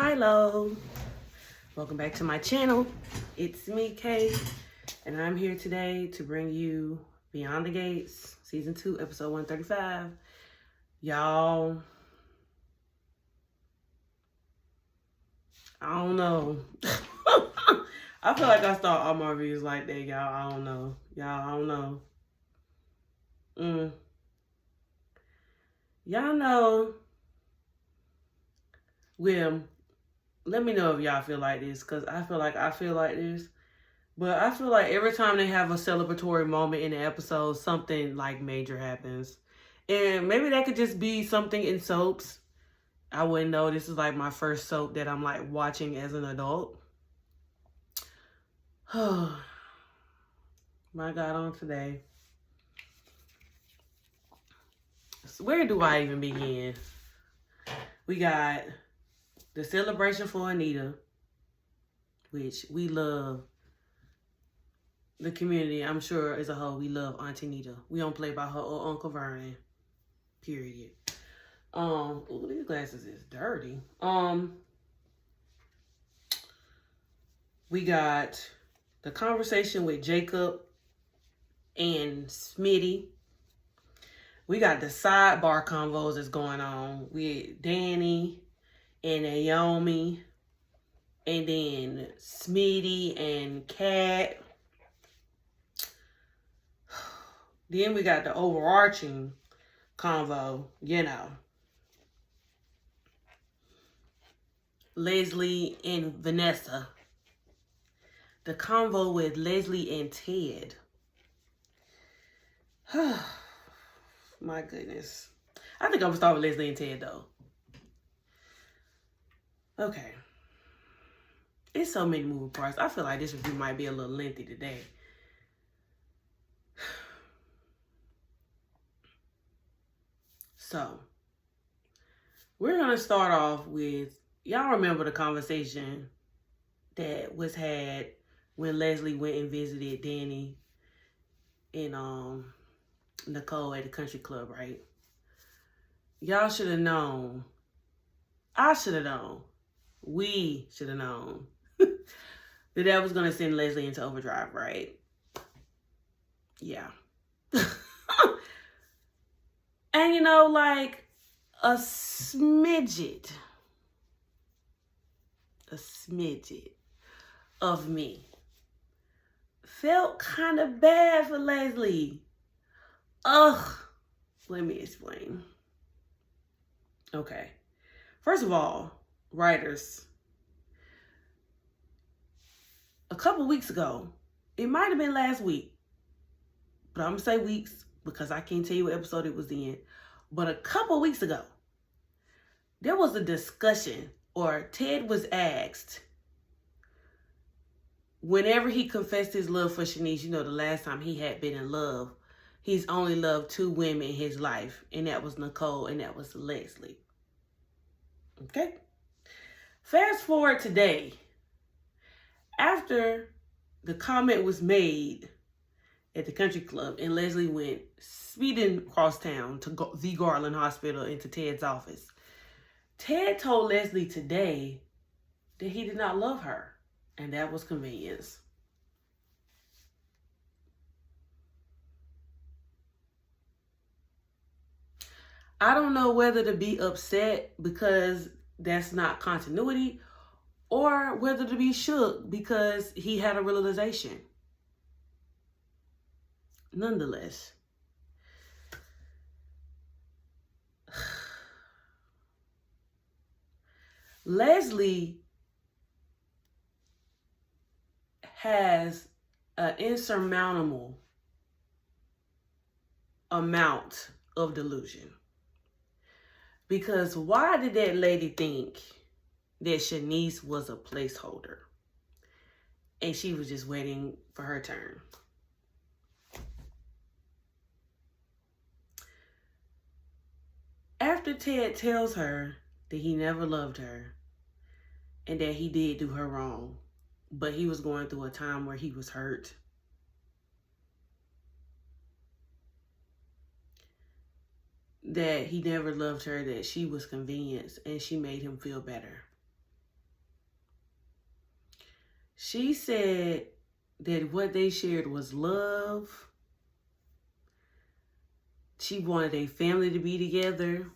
Hello, welcome back to my channel. It's me, Kay, and I'm here today to bring you Beyond the Gates, Season 2, Episode 135. Y'all, I don't know. I feel like I start all my reviews like that, y'all. I don't know. Y'all, I don't know. Y'all know. Well, let me know if y'all feel like this, because I feel like this. But I feel like every time they have a celebratory moment in the episode, something like major happens. And maybe that could just be something in soaps. I wouldn't know. This is like my first soap that I'm like watching as an adult. My God, on today. So where do I even begin? We got the celebration for Anita, which we love. The community, I'm sure as a whole, we love Auntie Nita. We don't play by her or Uncle Vernon. Period. Ooh, these glasses is dirty. We got the conversation with Jacob and Smitty. We got the sidebar convos that's going on with Danny and Naomi, and then Smitty and Kat. Then we got the overarching convo, Leslie and Vanessa. The convo with Leslie and Ted. My goodness. I think I'm going to start with Leslie and Ted, though. Okay. It's so many moving parts. I feel like this review might be a little lengthy today. So, we're going to start off with, y'all remember the conversation that was had when Leslie went and visited Danny and Nicole at the country club, right? Y'all should have known. I should have known. We should have known that was going to send Leslie into overdrive, right? Yeah. And like a smidget of me felt kind of bad for Leslie. Ugh. Let me explain. Okay. First of all, writers, a couple weeks ago, it might have been last week, but I'm going to say weeks because I can't tell you what episode it was in. But a couple weeks ago, there was a discussion, or Ted was asked, whenever he confessed his love for Shanice, the last time he had been in love, he's only loved two women in his life, and that was Nicole and that was Leslie. Okay? Fast forward today, after the comment was made at the country club and Leslie went speeding across town to the Garland Hospital into Ted's office, Ted told Leslie today that he did not love her, and that was convenience. I don't know whether to be upset because that's not continuity, or whether to be shook because he had a realization. Nonetheless, Leslie has an insurmountable amount of delusion. Because why did that lady think that Shanice was a placeholder and she was just waiting for her turn? After Ted tells her that he never loved her and that he did do her wrong, but he was going through a time where he was hurt, that he never loved her, that she was convenience and she made him feel better. She said that what they shared was love. She wanted a family to be together.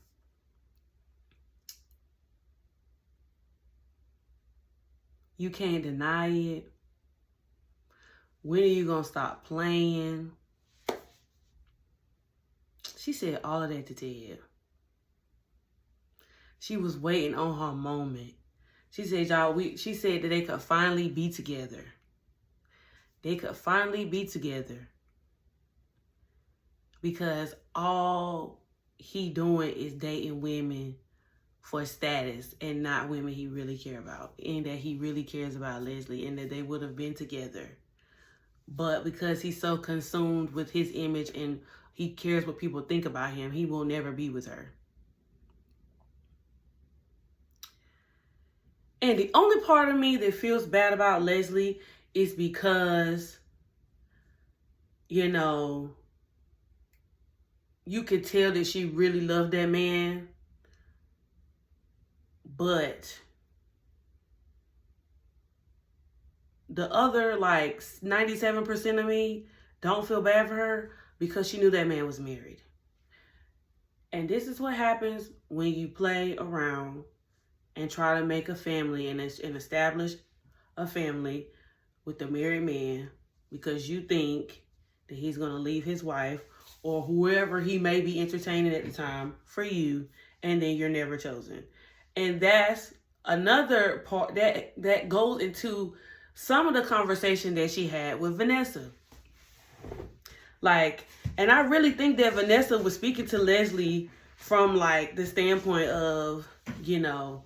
You can't deny it. When are you going to stop playing? She said all of that to Ted. She was waiting on her moment. She said, y'all, she said that they could finally be together. They could finally be together. Because all he doing is dating women for status and not women he really care about. And that he really cares about Leslie and that they would have been together. But because he's so consumed with his image and he cares what people think about him, he will never be with her. And the only part of me that feels bad about Leslie is because, you know, you could tell that she really loved that man. But the other, like, 97% of me don't feel bad for her because she knew that man was married. And this is what happens when you play around and try to make a family and establish a family with a married man because you think that he's going to leave his wife or whoever he may be entertaining at the time for you, and then you're never chosen. And that's another part that goes into some of the conversation that she had with Vanessa. Like, and I really think that Vanessa was speaking to Leslie from, like, the standpoint of, you know,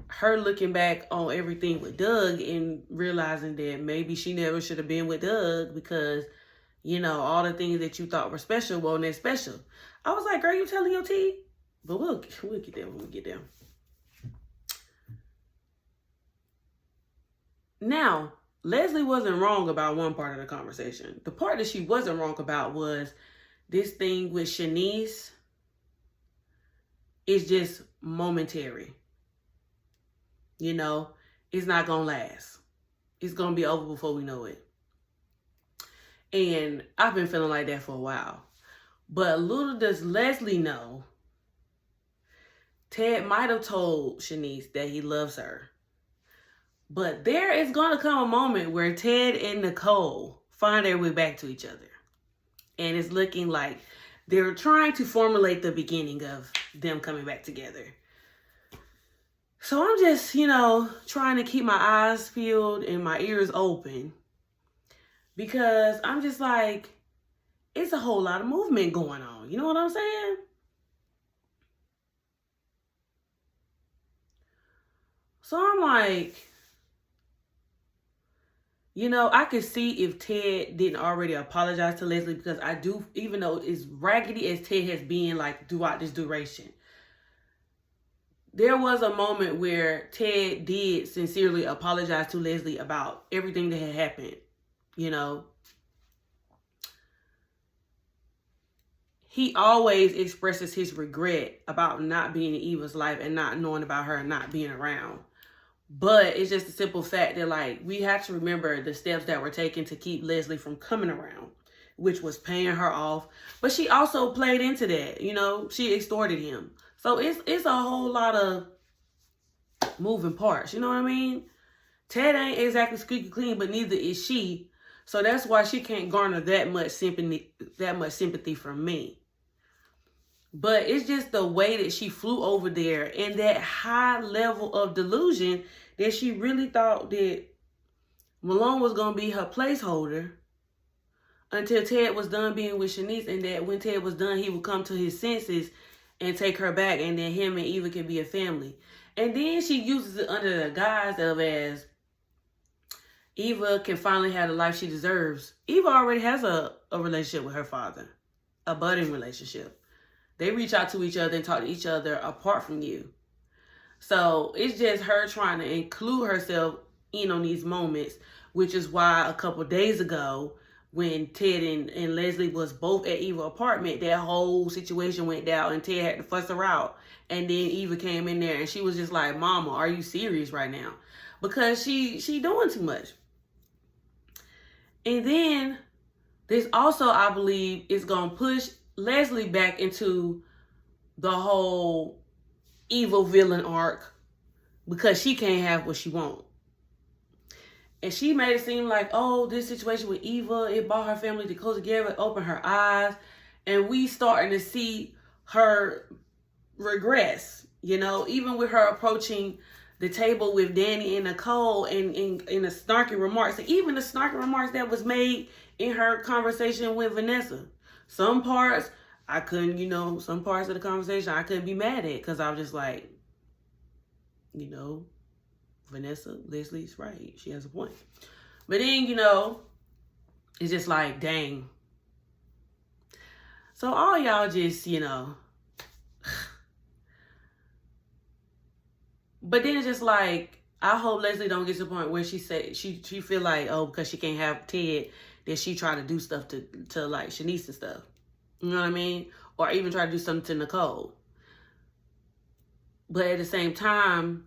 her looking back on everything with Doug and realizing that maybe she never should have been with Doug because, you know, all the things that you thought were special weren't that special. I was like, girl, you telling your tea? But we'll get there when we get there. Now, Leslie wasn't wrong about one part of the conversation. The part that she wasn't wrong about was this thing with Shanice is just momentary. You know, it's not going to last. It's going to be over before we know it. And I've been feeling like that for a while. But little does Leslie know, Ted might have told Shanice that he loves her. But there is going to come a moment where Ted and Nicole find their way back to each other. And it's looking like they're trying to formulate the beginning of them coming back together. So I'm just, you know, trying to keep my eyes peeled and my ears open. Because I'm just like, it's a whole lot of movement going on. You know what I'm saying? So I'm like, you know, I could see if Ted didn't already apologize to Leslie, because I do, even though as raggedy as Ted has been, like, throughout this duration, there was a moment where Ted did sincerely apologize to Leslie about everything that had happened. You know, he always expresses his regret about not being in Eva's life and not knowing about her and not being around. But it's just a simple fact that, like, we have to remember the steps that were taken to keep Leslie from coming around, which was paying her off. But she also played into that, you know, she extorted him. So it's a whole lot of moving parts, you know what I mean? Ted ain't exactly squeaky clean, but neither is she. So that's why she can't garner that much sympathy from me. But it's just the way that she flew over there and that high level of delusion that she really thought that Malone was going to be her placeholder until Ted was done being with Shanice, and that when Ted was done, he would come to his senses and take her back, and then him and Eva can be a family. And then she uses it under the guise of as Eva can finally have the life she deserves. Eva already has a relationship with her father, a budding relationship. They reach out to each other and talk to each other apart from you. So it's just her trying to include herself in on these moments, which is why a couple days ago when Ted and Leslie was both at Eva's apartment, that whole situation went down and Ted had to fuss her out. And then Eva came in there and she was just like, Mama, are you serious right now? Because she doing too much. And then this also, I believe, is going to push Leslie back into the whole evil villain arc because she can't have what she wants. And she made it seem like, oh, this situation with Eva, it brought her family to close together, open her eyes. And we starting to see her regress, you know, even with her approaching the table with Danny and Nicole and in the snarky remarks, and even the snarky remarks that was made in her conversation with Vanessa. Some parts I couldn't, you know, some parts of the conversation I couldn't be mad at because I was just like, you know, Vanessa, Leslie's right. She has a point. But then, you know, it's just like, dang. So all y'all just, you know. But then it's just like, I hope Leslie don't get to the point where she say she feel like, oh, because she can't have Ted, that she try to do stuff to like Shanice and stuff. You know what I mean? Or even try to do something to Nicole. But at the same time,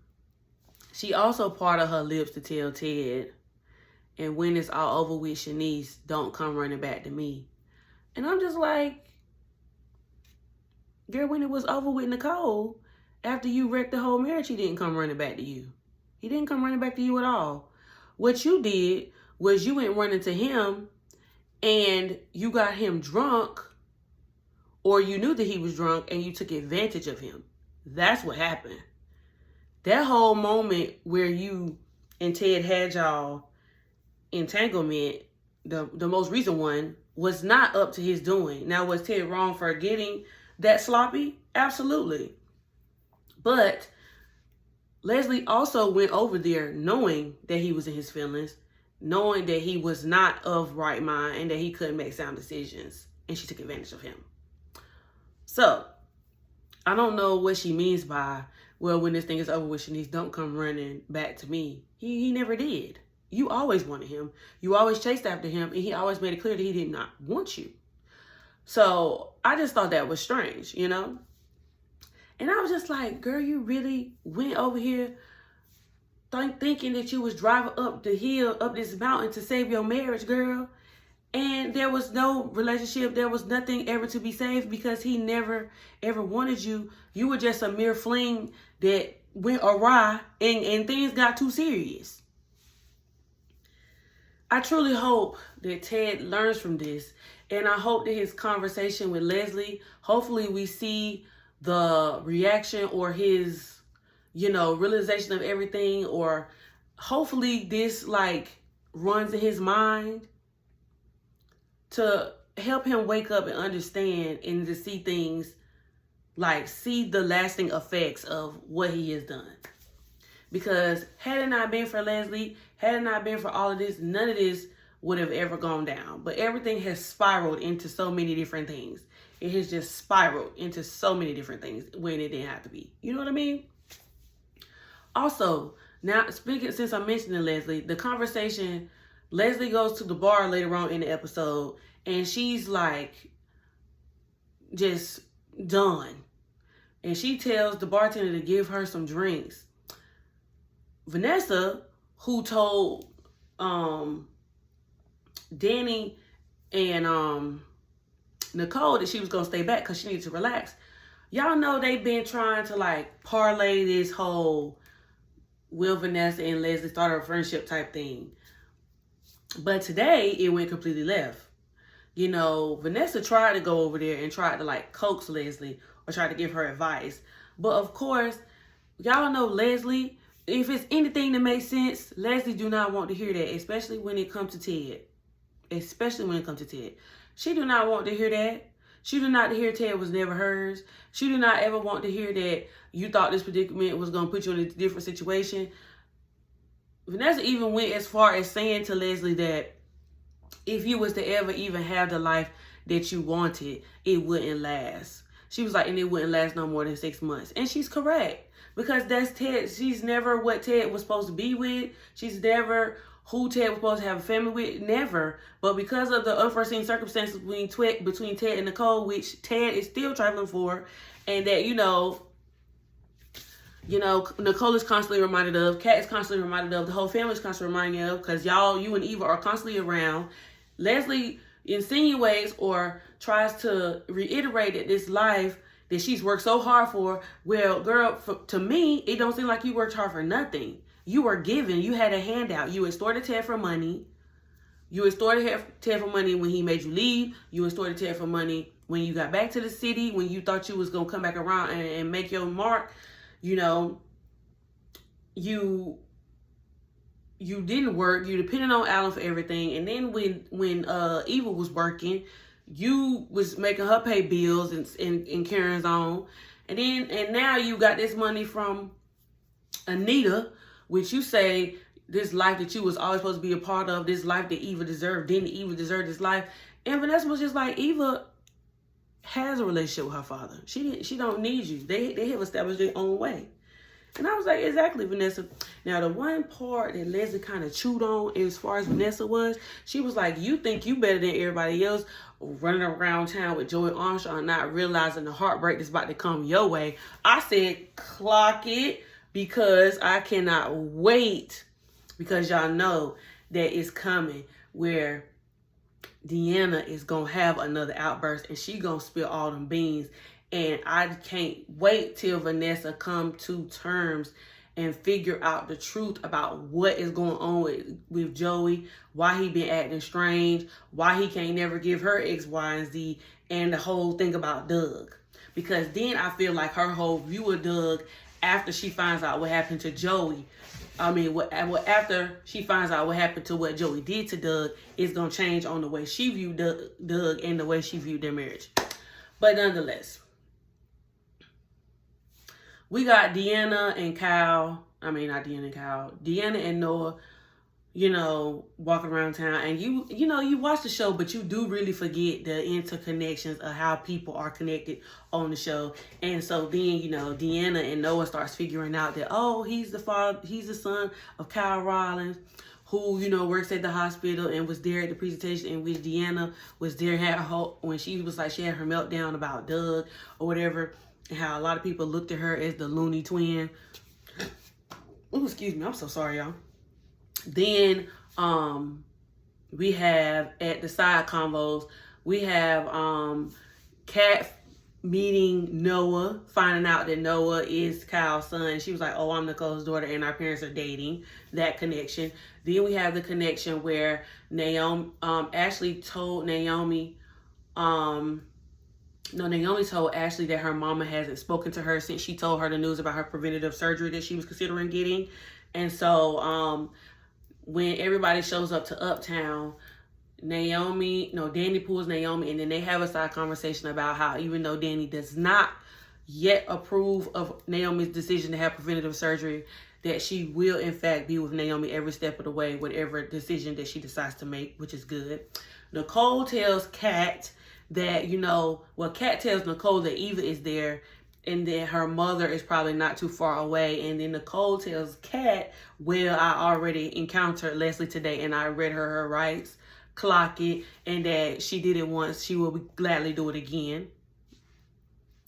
she also parted her lips to tell Ted, and when it's all over with Shanice, don't come running back to me. And I'm just like, girl, when it was over with Nicole, after you wrecked the whole marriage, he didn't come running back to you. He didn't come running back to you at all. What you did was you went running to him and you got him drunk, or you knew that he was drunk and you took advantage of him. That's what happened. That whole moment where you and Ted had y'all entanglement, the most recent one, was not up to his doing. Now, was Ted wrong for getting that sloppy? Absolutely. But Leslie also went over there knowing that he was in his feelings, knowing that he was not of right mind and that he couldn't make sound decisions. And she took advantage of him. So, I don't know what she means by, well, when this thing is over with, Shanice, don't come running back to me. He never did. You always wanted him. You always chased after him. And he always made it clear that he did not want you. So, I just thought that was strange, you know? And I was just like, girl, you really went over here thinking that you was driving up the hill, up this mountain to save your marriage, girl. And there was no relationship. There was nothing ever to be saved because he never, ever wanted you. You were just a mere fling that went awry and things got too serious. I truly hope that Ted learns from this. And I hope that his conversation with Leslie, hopefully we see the reaction or his, you know, realization of everything, or hopefully this like runs in his mind to help him wake up and understand and to see things, like see the lasting effects of what he has done. Because had it not been for Leslie, had it not been for all of this, none of this would have ever gone down. But everything has spiraled into so many different things. It has just spiraled into so many different things when it didn't have to be. You know what I mean? Also, now speaking, since I'm mentioning Leslie, the conversation, Leslie goes to the bar later on in the episode and she's like just done. And she tells the bartender to give her some drinks. Vanessa, who told Danny and Nicole that she was going to stay back because she needed to relax. Y'all know they've been trying to like parlay this whole will Vanessa and Leslie start a friendship type thing. But today it went completely left. You know, Vanessa tried to go over there and tried to like coax Leslie or try to give her advice. But of course, y'all know Leslie, if it's anything that makes sense, Leslie do not want to hear that, especially when it comes to Ted. Especially when it comes to Ted. She do not want to hear that. She do not hear Ted was never hers. She do not ever want to hear that you thought this predicament was going to put you in a different situation. Vanessa even went as far as saying to Leslie that if you was to ever even have the life that you wanted, it wouldn't last. She was like, and it wouldn't last no more than 6 months. And she's correct. Because that's Ted. She's never what Ted was supposed to be with. She's never who Ted was supposed to have a family with? Never. But because of the unforeseen circumstances between Ted and Nicole, which Ted is still traveling for, and that, Nicole is constantly reminded of, Kat is constantly reminded of, the whole family is constantly reminded of, because you and Eva are constantly around. Leslie insinuates or tries to reiterate that this life that she's worked so hard for, well, girl, to me, it don't seem like you worked hard for nothing. You were given. You had a handout. You extorted Ted for money. You extorted Ted for money when he made you leave. You extorted Ted for money when you got back to the city, when you thought you was going to come back around and make your mark. You didn't work. You depended on Alan for everything. And then when Eva was working, you was making her pay bills and carrying on. And now you got this money from Anita, which you say this life that you was always supposed to be a part of, this life that Eva deserved. Didn't Eva deserve this life? And Vanessa was just like, Eva has a relationship with her father. She don't need you. They have established their own way. And I was like, exactly, Vanessa. Now, the one part that Leslie kind of chewed on as far as Vanessa was, she was like, you think you better than everybody else running around town with Joey Armstrong, not realizing the heartbreak that's about to come your way. I said, clock it, because I cannot wait, because y'all know that it's coming, where Deanna is going to have another outburst and she going to spill all them beans. And I can't wait till Vanessa come to terms and figure out the truth about what is going on with Joey, why he been acting strange, why he can't never give her X, Y, and Z, and the whole thing about Doug. Because then I feel like her whole view of Doug, after she finds out what happened to Joey, after she finds out what happened to what Joey did to Doug, is going to change on the way she viewed Doug and the way she viewed their marriage. But nonetheless, we got Deanna and Noah, walking around town. And you watch the show, but you do really forget the interconnections of how people are connected on the show. And so then, Deanna and Noah starts figuring out that, oh, he's the son of Kyle Rollins, who, works at the hospital and was there at the presentation in which Deanna was there, when she was like, she had her meltdown about Doug or whatever. And how a lot of people looked at her as the loony twin. Oh, excuse me. I'm so sorry, y'all. Then we have, at the side convos, we have Kat meeting Noah, finding out that Noah is Kyle's son. She was like, oh, I'm Nicole's daughter and our parents are dating. That connection. Then we have the connection where Ashley told Naomi told Ashley that her mama hasn't spoken to her since she told her the news about her preventative surgery that she was considering getting. And so when everybody shows up to Uptown, Danny pulls Naomi, and then they have a side conversation about how even though Danny does not yet approve of Naomi's decision to have preventative surgery, that she will in fact be with Naomi every step of the way, whatever decision that she decides to make, which is good. Nicole tells Kat that, Kat tells Nicole that Eva is there and that her mother is probably not too far away. And then Nicole tells Kat, well, I already encountered Leslie today and I read her rights, clock it, and that she did it once, she will gladly do it again.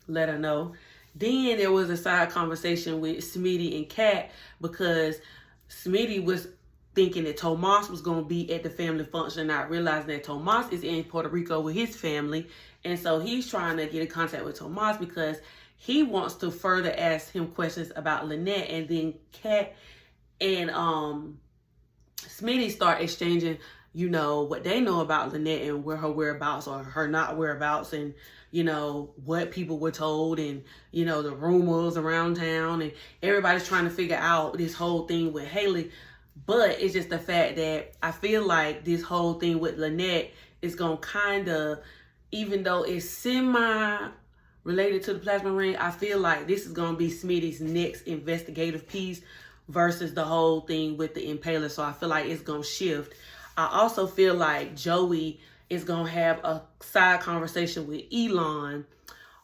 Let her know. Then there was a side conversation with Smitty and Kat, because Smitty was thinking that Tomas was going to be at the family function, not realizing that Tomas is in Puerto Rico with his family. And so he's trying to get in contact with Tomas because he wants to further ask him questions about Lynette. And then Kat and Smitty start exchanging, what they know about Lynette and where her whereabouts or her not whereabouts, and what people were told, and the rumors around town, and everybody's trying to figure out this whole thing with Haley. But it's just the fact that I feel like this whole thing with Lynette is going to kind of, even though it's semi-related to the plasma ring, I feel like this is going to be Smitty's next investigative piece versus the whole thing with the impaler. So I feel like it's going to shift. I also feel like Joey is going to have a side conversation with Elon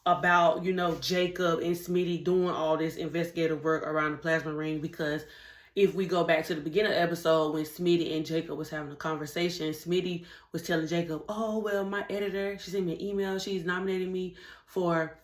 about, Jacob and Smitty doing all this investigative work around the plasma ring, because if we go back to the beginning of the episode when Smitty and Jacob was having a conversation, Smitty was telling Jacob, oh, well, my editor, she sent me an email. She's nominated me for,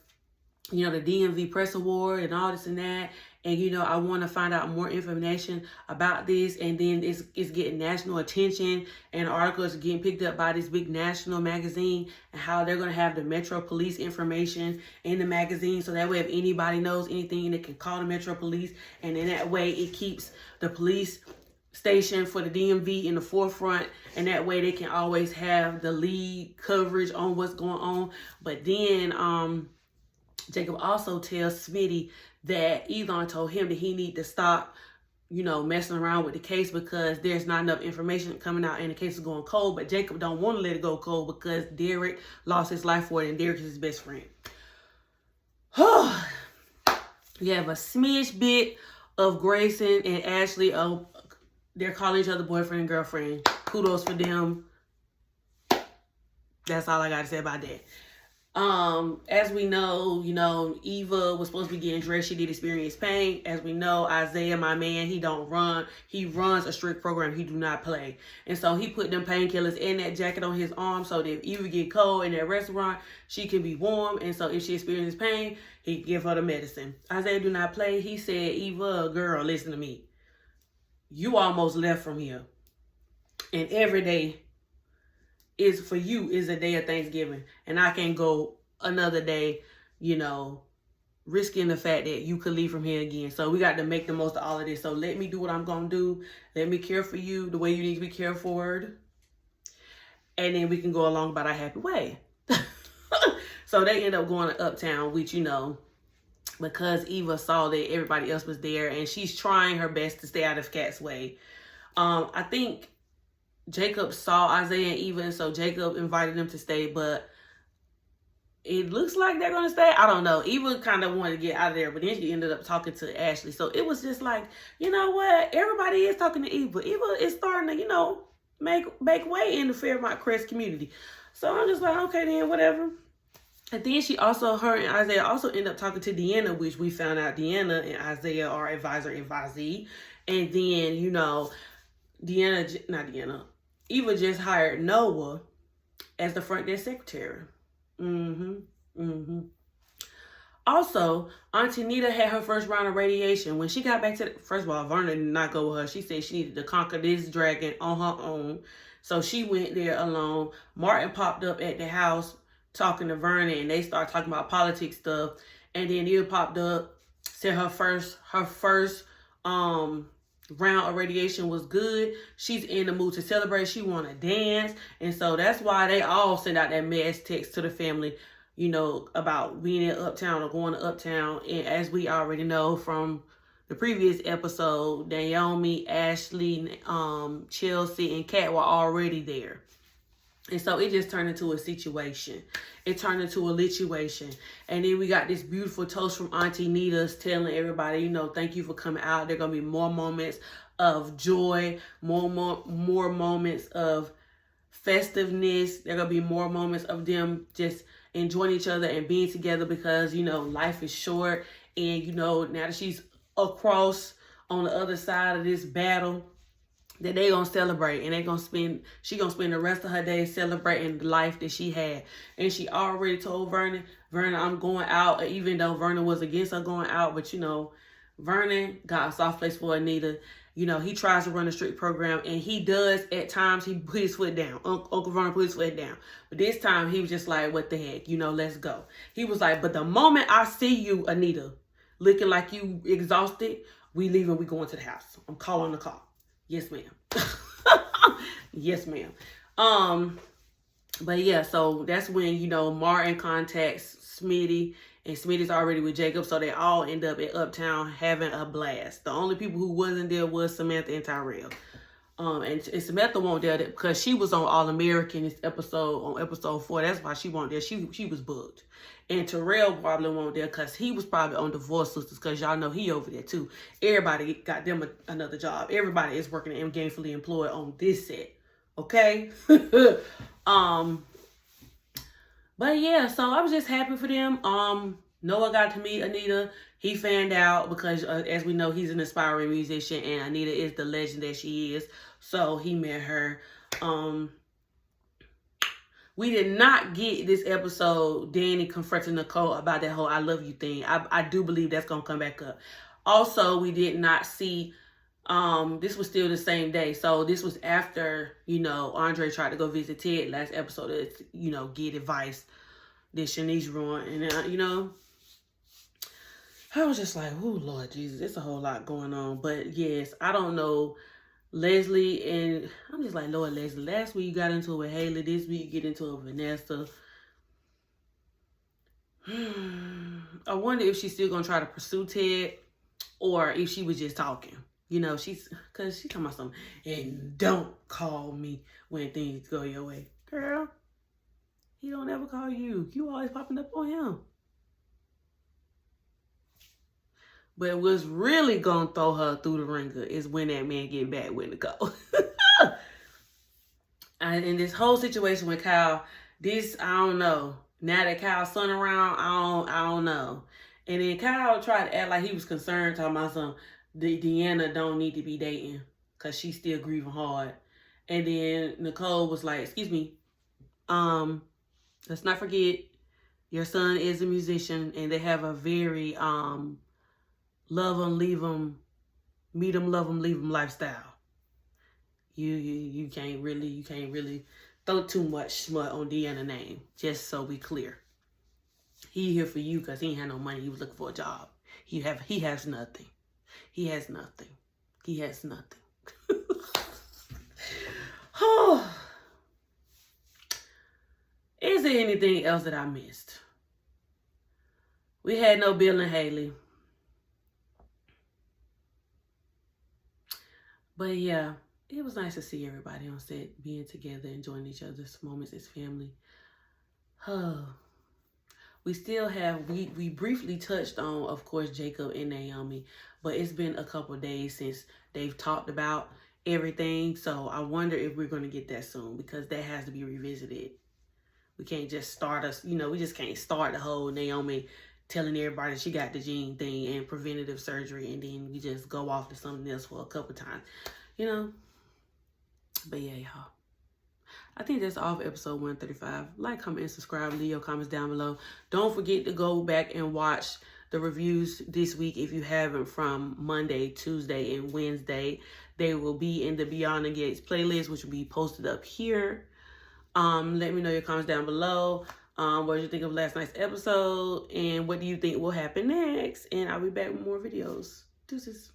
you know, the DMV Press Award and all this and that. And, you know, I want to find out more information about this. And then it's getting national attention, and articles are getting picked up by this big national magazine, and how they're going to have the Metro Police information in the magazine. So that way, if anybody knows anything, they can call the Metro Police. And in that way, it keeps the police station for the DMV in the forefront. And that way, they can always have the lead coverage on what's going on. But then, Jacob also tells Smitty that Elon told him that he need to stop, you know, messing around with the case because there's not enough information coming out and the case is going cold. But Jacob don't want to let it go cold because Derek lost his life for it, and Derek is his best friend. You have a smidge bit of Grayson and Ashley. They're calling each other boyfriend and girlfriend. Kudos for them. That's all I got to say about that. As we know, you know, Eva was supposed to be getting dressed. She did experience pain. As we know, Isaiah, my man, he don't run. He runs a strict program. He do not play. And so he put them painkillers and that jacket on his arm so that if Eva get cold in that restaurant, she can be warm. And so if she experiences pain, he give her the medicine. Isaiah do not play. He said, Eva, girl, listen to me. You almost left from here. And every day is for you is a day of Thanksgiving, and I can't go another day, you know, risking the fact that you could leave from here again. So we got to make the most of all of this. So let me do what I'm gonna do. Let me care for you the way you need to be cared for, and then we can go along about our happy way. So they end up going to Uptown, which, you know, because Eva saw that everybody else was there, and she's trying her best to stay out of Kat's way. I think Jacob saw Isaiah and Eva, and so Jacob invited them to stay, but it looks like they're going to stay. I don't know. Eva kind of wanted to get out of there, but then she ended up talking to Ashley. So it was just like, you know what? Everybody is talking to Eva. Eva is starting to, you know, make way in the Fairmont Crest community. So I'm just like, okay, then, whatever. And then her and Isaiah also end up talking to Deanna, which we found out Deanna and Isaiah are advisee. And then, you know, Eva just hired Noah as the front desk secretary. Also, Auntie Nita had her first round of radiation. When she got back to first of all, Verna did not go with her. She said she needed to conquer this dragon on her own. So she went there alone. Martin popped up at the house talking to Verna, and they started talking about politics stuff. And then Eva popped up, said her first round of radiation was good. She's in the mood to celebrate. She want to dance. And so that's why they all send out that mass text to the family, you know, about being in Uptown or going to Uptown. And as we already know from the previous episode, Naomi, Ashley, Chelsea, and Kat were already there. And so it just turned into a situation. It turned into a lituation. And then we got this beautiful toast from Auntie Nita's telling everybody, you know, thank you for coming out. There are going to be more moments of joy, more moments of festiveness. There are going to be more moments of them just enjoying each other and being together she, you know, life is short. And, you know, now that she's across on the other side of this battle, that they gonna celebrate, and she gonna spend the rest of her day celebrating the life that she had. And she already told Vernon, I'm going out, even though Vernon was against her going out. But, you know, Vernon got a soft place for Anita. You know, he tries to run a strict program, and he does at times. He put his foot down. Uncle Vernon put his foot down. But this time he was just like, what the heck, you know, let's go. He was like, but the moment I see you, Anita, looking like you exhausted, we leaving, we going to the house. I'm calling the car. Yes, ma'am. Yes, ma'am. But yeah, so that's when, you know, Martin contacts Smitty, and Smitty's already with Jacob, so they all end up at Uptown having a blast. The only people who wasn't there was Samantha and Tyrell. And Samantha won't there because she was on All American this episode, on episode 4. That's why she won't there. She was booked. And Terrell probably won't there because he was probably on Divorce Sisters, because y'all know he over there too. Everybody got them another job. Everybody is working and gainfully employed on this set. Okay? But yeah, so I was just happy for them. Noah got to meet Anita. He fanned out because, as we know, he's an aspiring musician, and Anita is the legend that she is. So he met her. We did not get this episode, Danny confronting Nicole about that whole I love you thing. I do believe that's going to come back up. Also, we did not see, this was still the same day. So this was after, Andre tried to go visit Ted last episode to, get advice that Shanice ruined. And, I was just like, oh, Lord Jesus, it's a whole lot going on. But yes, I don't know. Leslie, and I'm just like, Lord, Leslie, last week you got into it with Haley. This week you get into it with Vanessa. I wonder if she's still going to try to pursue Ted or if she was just talking. Because she's talking about something. And don't call me when things go your way. Girl, he don't ever call you. You always popping up on him. But what's really going to throw her through the ringer is when that man get back with Nicole. And in this whole situation with Kyle, I don't know. Now that Kyle's son around, I don't know. And then Kyle tried to act like he was concerned, talking about Deanna don't need to be dating because she's still grieving hard. And then Nicole was like, excuse me, let's not forget your son is a musician and they have a very love them, leave them, meet them, love them, leave them lifestyle. You can't really throw too much smut on Deanna's name, just so we clear. He here for you because he ain't had no money. He was looking for a job. He has nothing. He has nothing. He has nothing. Oh. Is there anything else that I missed? We had no Bill and Haley. But yeah, it was nice to see everybody on set being together, enjoying each other's moments as family. We still have, we briefly touched on, of course, Jacob and Naomi, but it's been a couple of days since they've talked about everything. So I wonder if we're going to get that soon because that has to be revisited. We can't just start we just can't start the whole Naomi telling everybody she got the gene thing and preventative surgery and then we just go off to something else for a couple times, But yeah, y'all. I think that's all for episode 135. Like, comment, and subscribe. Leave your comments down below. Don't forget to go back and watch the reviews this week if you haven't, from Monday, Tuesday, and Wednesday. They will be in the Beyond the Gates playlist, which will be posted up here. Let me know your comments down below. What did you think of last night's episode? And what do you think will happen next? And I'll be back with more videos. Deuces.